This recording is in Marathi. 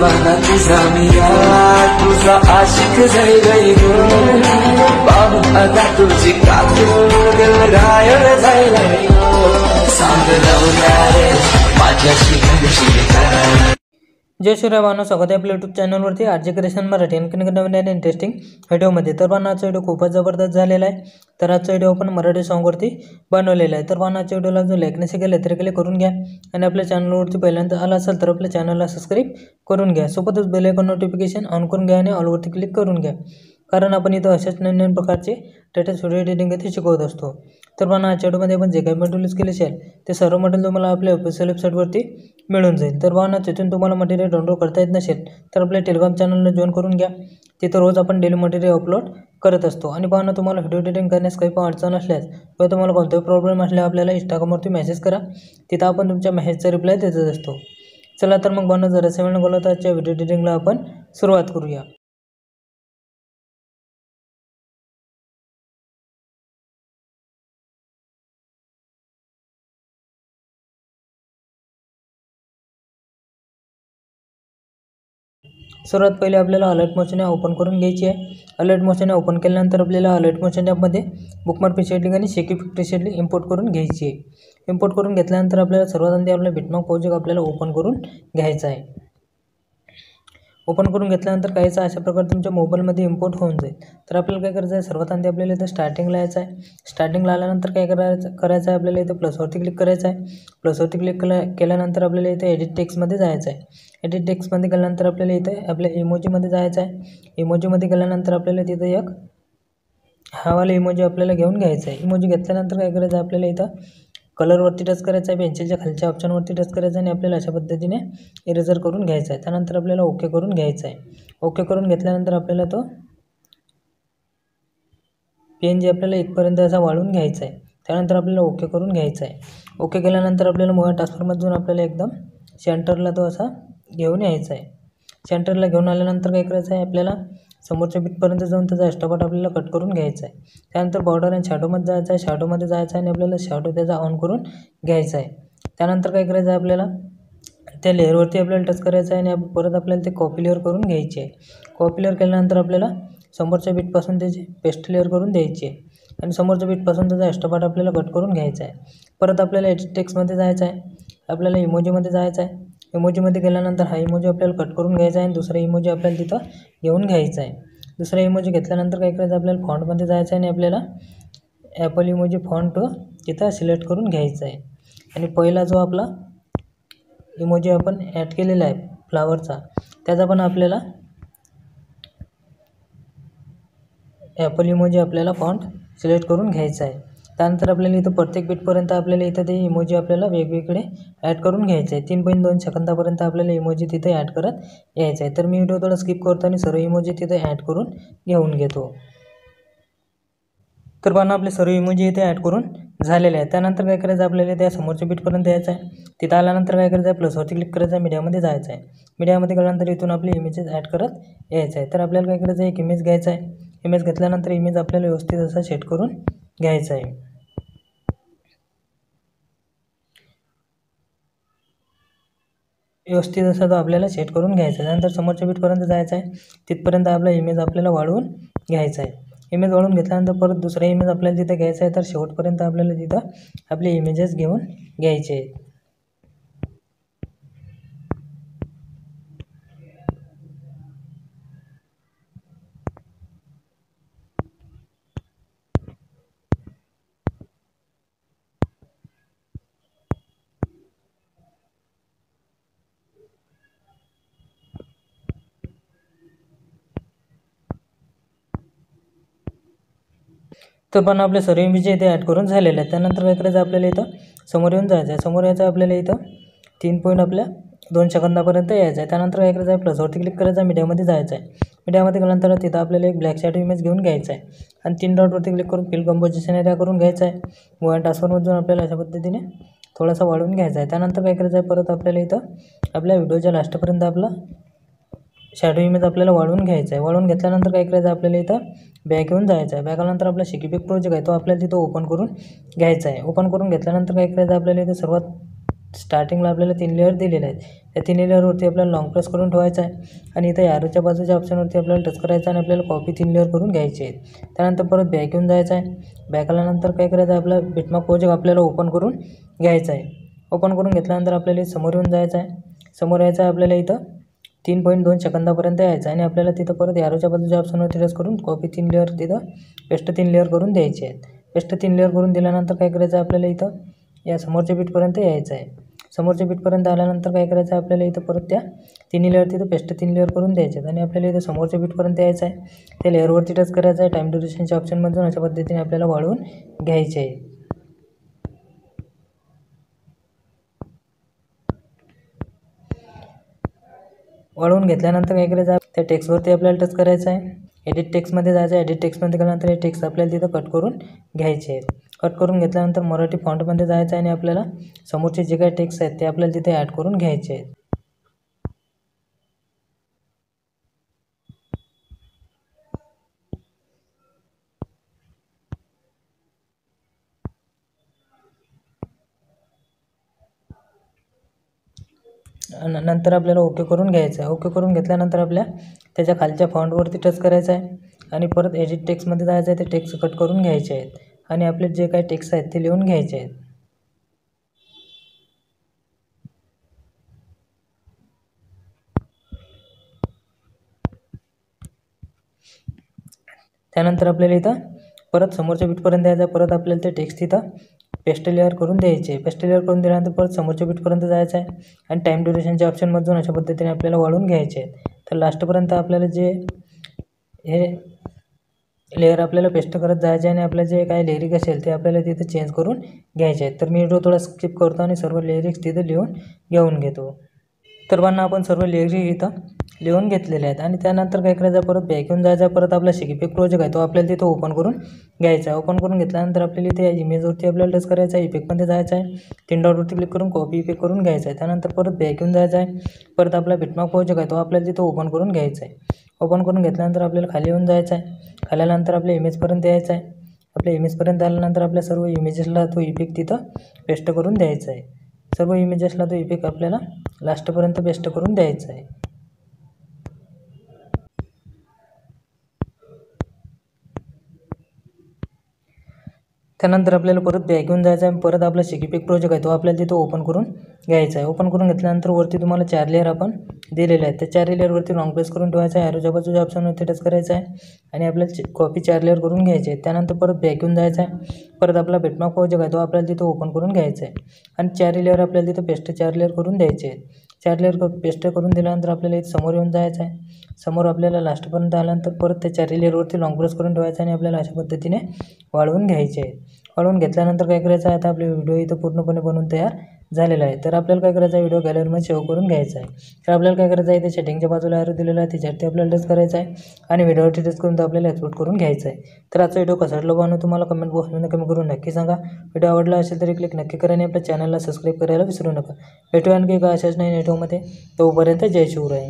दीवाना तुझा मिया तुझा आशिक झाले ग बाबू आता तुझी काकू दिल घायल झालाय सांग लावणारे माझ्याशी घडशील का। जय श्रीराम भावना, स्वागत आहे आपल्या यूट्यूब चॅनलवरती आरजे क्रिएशन मराठी आणखीन नवीन आणि इंटरेस्टिंग व्हिडिओमध्ये। तर पण आजचा व्हिडिओ खूपच जबरदस्त झालेला आहे। तर आजचा व्हिडिओ आपण मराठी सॉन्गवरती बनवलेला आहे। तर पण आजच्या व्हिडिओला जो लाईक नसेल केलं तर क्लिक करून घ्या आणि आपल्या चॅनलवरती पहिल्यांदा आला असेल तर आपल्या चॅनलला सबस्क्राईब करून घ्या, सोबतच बेल आयकॉन नोटिफिकेशन ऑन करून घ्या आणि ऑलवरती क्लिक करून घ्या, कारण आपण इथं अशाच नवीन प्रकारचे स्टेटस व्हिडिओ एडिटिंग इथे शिकवत असतो। तर पण आजच्या व्हिडिओमध्ये आपण जे काही मटेरियल यूज केले असेल ते सर्व मटेरियल तुम्हाला आपल्या ऑफिशियल वेबसाईटवरती मिळून जाईल। तर भावना तिथून तुम्हाला मटेरियल डाउनलोड करता येत नसेल तर आपल्या टेलिग्राम चॅनलला जॉइन करून घ्या, तिथं रोज आपण डेली मटेरियल अपलोड करत असतो। आणि भावना तुम्हाला व्हिडिओ एडिटिंग करण्यास काही पण अडचण असल्यास किंवा तुम्हाला कोणताही प्रॉब्लेम असल्यास आपल्याला इंस्टाग्रामवरती मेसेज करा, तिथं आपण तुमच्या मेसेजचा रिप्लाय देत असतो। चला तर मग भावना जरा वेळ न घालवता आजच्या व्हिडिओ एडिटिंगला आपण सुरुवात करूया। सर्वात पहिले आपल्याला अलर्ट मोशन ओपन करून घ्यायची आहे। अलर्ट मोशन ओपन केल्यानंतर आपल्याला अलर्ट मोशन ॲपमध्ये बुकमार्क प्रीसेटिंग आणि शेकी प्रीसेटिंग इम्पोर्ट करून घ्यायची आहे। इम्पोर्ट करून घेतल्यानंतर आपल्याला सर्वात आधी आपला बिटमार्क प्रोजेक्ट आपल्याला ओपन करून घ्यायचा आहे। ओपन करून घेतल्यानंतर काहीच अशा प्रकारे तुमच्या मोबाईलमध्ये इम्पोर्ट होऊन जाईल। तर आपल्याला काय करायचं आहे, सर्वात आधी आपल्याला इथं स्टार्टिंगला यायचं आहे। स्टार्टिंगला आल्यानंतर काय करायचं आहे, आपल्याला इथं प्लसवरती क्लिक करायचं आहे। प्लसवरती क्लिक केल्यानंतर आपल्याला इथं एडिट टेक्स्टमध्ये जायचं आहे। एडिट टेक्स्टमध्ये गेल्यानंतर आपल्याला इथं आपल्या इमोजीमध्ये जायचं आहे। इमोजीमध्ये गेल्यानंतर आपल्याला तिथं एक हावाला इमोजी आपल्याला घेऊन घ्यायचा आहे। इमोजी घेतल्यानंतर काय करायचं आहे, आपल्याला इथं कलरवरती टच करायचं आहे, पेन्सिलच्या खालच्या ऑप्शनवरती टच करायचं आहे आणि आपल्याला अशा पद्धतीने इरेजर करून घ्यायचा आहे। त्यानंतर आपल्याला ओके करून घ्यायचं आहे। ओके करून घेतल्यानंतर आपल्याला तो पेन जे आपल्याला इथपर्यंत असा वाढवून घ्यायचा आहे। त्यानंतर आपल्याला ओके करून घ्यायचं आहे। ओके केल्यानंतर आपल्याला मोबाईल ट्रान्सफरमधून आपल्याला एकदम सेंटरला तो असा घेऊन यायचा आहे। सेंटरला घेऊन आल्यानंतर काय करायचं आहे, आपल्याला समोरच्या बिटपर्यंत जाऊन त्याचा एक्स्ट्रा पार्ट आपल्याला कट करून घ्यायचा आहे। त्यानंतर बॉर्डर आणि शॅडोमध्ये जायचं आहे। शॅडोमध्ये जायचं आहे आणि आपल्याला शॅडो त्याचा ऑन करून घ्यायचा आहे। त्यानंतर काय करायचं आहे, आपल्याला त्या लेअरवरती आपल्याला टच करायचं आहे आणि परत आपल्याला ते कॉपी लेअर करून घ्यायची आहे। कॉपी लेअर केल्यानंतर आपल्याला समोरच्या बिटपासून त्याची पेस्ट लेअर करून द्यायची आहे आणि समोरच्या बिटपासून त्याचा एक्स्ट्रा पार्ट आपल्याला कट करून घ्यायचा आहे। परत आपल्याला एडिट टेक्स्टमध्ये जायचं आहे। आपल्याला इमोजीमध्ये जायचं आहे। इमोजीमध्ये गेल्यानंतर हा इमोजी आपल्याला कट करून घ्यायचा आहे आणि दुसरा इमोजी आपल्याला तिथं घेऊन घ्यायचा आहे। दुसरा इमोजी घेतल्यानंतर काय करायचं, आपल्याला फॉन्टमध्ये जायचं आहे आणि आपल्याला ॲपल इमोजी फॉन्ट तिथं सिलेक्ट करून घ्यायचा आहे। आणि पहिला जो आपला इमोजी आपण ॲड केलेला आहे फ्लावरचा, त्याचा पण आपल्याला ॲपल इमोजी आपल्याला फॉन्ट सिलेक्ट करून घ्यायचा आहे। त्यानंतर आपल्याला इथं प्रत्येक बिटपर्यंत आपल्याला इथं ते इमोजी आपल्याला वेगवेगळे ॲड करून घ्यायचे आहे। 3.2 सेकंदापर्यंत आपल्याला इमोजी तिथे ॲड करत यायचं आहे। तर मी व्हिडिओ थोडा स्किप करतो आणि सर्व इमोजी तिथे ॲड करून घेऊन घेतो। तर पण आपले सर्व इमोजी इथे ॲड करून झालेले आहे। त्यानंतर काय करायचं, आपल्याला त्या समोरच्या बिटपर्यंत यायचं आहे। तिथं आल्यानंतर काय करायचं आहे, प्लसवरती क्लिक करायचं आहे, मीडियामध्ये जायचं आहे। मीडियामध्ये गेल्यानंतर इथून आपली इमेजेस ॲड करत यायचं आहे। तर आपल्याला काय करायचं आहे, एक इमेज घ्यायचा आहे। इमेज घेतल्यानंतर इमेज आपल्याला व्यवस्थित असा सेट करून घ्यायचा आहे। व्यवस्थित असा तो आपल्याला सेट करून घ्यायचा आहे। त्यानंतर समोरच्या बिटपर्यंत जायचं आहे, तिथपर्यंत आपला इमेज आपल्याला वाढवून घ्यायचा आहे। इमेज वाढवून घेतल्यानंतर परत दुसरा इमेज आपल्याला तिथं घ्यायचा आहे। तर शेवटपर्यंत आपल्याला तिथं आपले इमेजेस घेऊन घ्यायचे आहेत। तर पण आपले सर्व इमेज इथे ॲड करून झालेले आहेत। त्यानंतर काय करायचं, आपल्याला इथं समोर येऊन जायचं आहे। समोर यायचं आपल्याला इथं 3.2 सेकंदापर्यंत यायचं आहे। त्यानंतर काय करायचं आहे, प्लसवरती क्लिक करायचं आहे, मीडियामध्ये जायचं आहे। मीडियामध्ये गेल्यानंतर तिथं आपल्याला एक ब्लॅक शॅडो इमेज घेऊन घ्यायचा आहे आणि 3 डॉटवरती क्लिक करून फिल कंपोजिशन एरिया करून घ्यायचा आहे। मोबाईल ट्रान्सफरमधून आपल्याला अशा पद्धतीने थोडासा वाढवून घ्यायचा आहे। त्यानंतर काय करायचं आहे, परत आपल्याला इथं आपल्या व्हिडिओच्या लास्टपर्यंत आपला शॅडो इमेज आपल्याला वाढवून घ्यायचा आहे। वाढवून घेतल्यानंतर काय करायचं, आपल्याला इथं बॅक येऊन जायचं आहे। बॅक आल्यानंतर आपला शिकीपिक प्रोजेक्ट आहे तो आपल्याला तिथं ओपन करून घ्यायचा आहे। ओपन करून घेतल्यानंतर काय करायचं, आपल्याला इथं सर्वात स्टार्टिंगला आपल्याला 3 लेअर दिलेले आहेत. त्या 3 लेअरवरती आपल्याला लॉंग प्रेस करून ठेवायचं आहे आणि इथं ॲरोच्या बाजूच्या ऑप्शनवरती आपल्याला टच करायचं आणि आपल्याला कॉपी 3 लेअर करून घ्यायची आहे. त्यानंतर परत बॅक येऊन जायचं आहे. बॅक आल्यानंतर काय करायचं आहे, आपलं बिटमार्क प्रोजेक्ट आपल्याला ओपन करून घ्यायचं आहे. ओपन करून घेतल्यानंतर आपल्याला समोर येऊन जायचं आहे. समोर यायचं आहे आपल्याला इथं 3.2 सेकंदापर्यंत यायचं आणि आपल्याला तिथं परत ॲरोच्या बाजूच्या ऑप्शनवरती टच करून कॉपी 3 लेअर तिथं पेस्ट 3 लेअर करून द्यायचे आहेत. पेस्ट 3 लेअर करून दिल्यानंतर काय करायचं आहे, आपल्याला इथं या समोरच्या बीटपर्यंत यायचं आहे. समोरच्या बीटपर्यंत आल्यानंतर काय करायचं आहे, आपल्याला इथं परत त्या 3 लेअर तिथं पेस्ट 3 लेअर करून द्यायचे आहेत आणि आपल्याला इथं समोरच्या बीटपर्यंत यायचं आहे. त्या लेअरवरती टच करायचं आहे. टाईम ड्युरेशनच्या ऑप्शनमधून अशा पद्धतीने आपल्याला वाढवून घ्यायचे आहे. वाढवून घेतल्यानंतर काय करायचं आहे, त्या टेक्स्टवरती आपल्याला टच करायचं आहे. एडिट टेक्स्टमध्ये जायचं आहे. एडिट टेक्स्टमध्ये गेल्यानंतर हे टेक्स्ट आपल्याला तिथं कट करून घ्यायचे आहेत. कट करून घेतल्यानंतर मराठी फॉन्टमध्ये जायचं आहे आणि आपल्याला समोरचे जे काही टेक्स्ट आहेत ते आपल्याला तिथे ॲड करून घ्यायचे आहेत. नंतर आपल्याला ओके करून घ्यायचं आहे. ओके करून घेतल्यानंतर आपल्या त्याच्या खालच्या फॉन्टवरती टच करायचं आहे आणि परत एडिट टेक्स्टमध्ये जायचं आहे. ते टेक्स्ट कट करून घ्यायचे आहेत आणि आपले जे काही टेक्स्ट आहेत ते लिहून घ्यायचे आहेत. त्यानंतर आपल्याला इथं परत समोरच्या बीटपर्यंत यायचं आहे. परत आपल्याला ते टेक्स्ट इथं पेस्ट लेअर करून द्यायचे. पेस्ट लेअर करून दिल्यानंतर परत समोरच्या बीटपर्यंत जायचं आहे आणि टाईम ड्युरेशनच्या ऑप्शनमधून अशा पद्धतीने आपल्याला वाढवून घ्यायचे आहेत. तर लास्टपर्यंत आपल्याला जे हे लेअर आपल्याला पेस्ट करत जायचे आणि आपलं जे काही लिरिक असेल ते आपल्याला तिथं चेंज करून घ्यायचे आहेत. तर मी व्हिडिओ थोडा स्किप करतो आणि सर्व लिरिक्स तिथं लिहून घेऊन घेतो. तर बांधणं आपण सर्व लिरिक्स इथं लिहून घेतलेले आहेत आणि त्यानंतर काय करायचं, परत बॅक येऊन जायचं. परत आपला शिकीपिक प्रोजेक्ट आहे तो आपल्याला तिथं ओपन करून घ्यायचा आहे. ओपन करून घेतल्यानंतर आपल्याला इथे इमेजवरती आपल्याला टच करायचं आहे. इफेक्टमध्ये जायचं आहे. 3 डॉटवरती क्लिक करून कॉपी इफेक्ट करून घ्यायचा आहे. त्यानंतर परत बॅक येऊन जायचं आहे. परत आपला बिटमार्क प्रोजेक्ट आहे तो आपल्याला तिथं ओपन करून घ्यायचा आहे. ओपन करून घेतल्यानंतर आपल्याला खाली येऊन जायचं आहे. खाली आल्यानंतर आपल्या इमेजपर्यंत यायचं आहे. आपल्या इमेजपर्यंत आल्यानंतर आपल्या सर्व इमेजेसला तो इफेक्ट तिथं पेस्ट करून द्यायचा आहे. सर्व इमेजेसला तो इफेक्ट आपल्याला लास्टपर्यंत पेस्ट करून द्यायचा आहे. त्यानंतर आपल्याला परत बॅक येऊन जायचं आहे. परत आपला शिकीपिक प्रोजेक्ट आहे तो आपल्याला तिथं ओपन करून घ्यायचा आहे. ओपन करून घेतल्यानंतर वरती तुम्हाला 4 लेअर आपण दिलेले आहेत. त्या 4 लेअरवरती लॉंग प्रेस करून ठेवायचं आहे. ॲरोच्या बाजूच्या ऑप्शनवरती टच करायचं आहे आणि आपल्याला कॉपी 4 लेअर करून घ्यायचे आहे. त्यानंतर परत बॅक येऊन जायचं आहे. परत आपला बिटमार्क प्रोजेक्ट आहे तो आपल्याला तिथं ओपन करून घ्यायचा आहे आणि 4 लेअर आपल्याला तिथं पेस्ट 4 लेअर करून द्यायचे आहेत. 4 लेअर पेस्ट करून दिल्यानंतर आपल्याला इथं समोर येऊन जायचं आहे. समोर आपल्याला लास्टपर्यंत आल्यानंतर परत त्या 4 लेअरवरती लॉंग प्रेस करून ठेवायचं आणि आपल्याला अशा पद्धतीने वाढवून घ्यायचे आहे. वाढवून घेतल्यानंतर काय करायचं आहे, आता आपले व्हिडिओ इथं पूर्णपणे बनवून तयार झालेला आहे. तर आपल्याला काय करायचं आहे, व्हिडिओ गॅलरीमध्ये सेव्ह करून घ्यायचा आहे. तर आपल्याला काय करायचं आहे, इथे सेटिंगच्या बाजूला ॲरो दिलेला आहे त्याच्यावरती आपल्याला टच करायचं आहे आणि व्हिडिओवरती टच करून आपल्याला एक्सपोर्ट करून घ्यायचं आहे. तर आजचा व्हिडिओ कसा वाटला बनवून तुम्हाला कमेंट बॉक्समध्ये कमेंट करून नक्की सांगा. व्हिडिओ आवडला असेल तरी क्लिक नक्की करा आणि आपल्या चॅनलला सबस्क्राईब करायला विसरू नका. भेटूया आणखी एका अशाच नाही व्हिडिओमध्ये. तोपर्यंत जय शिवराय.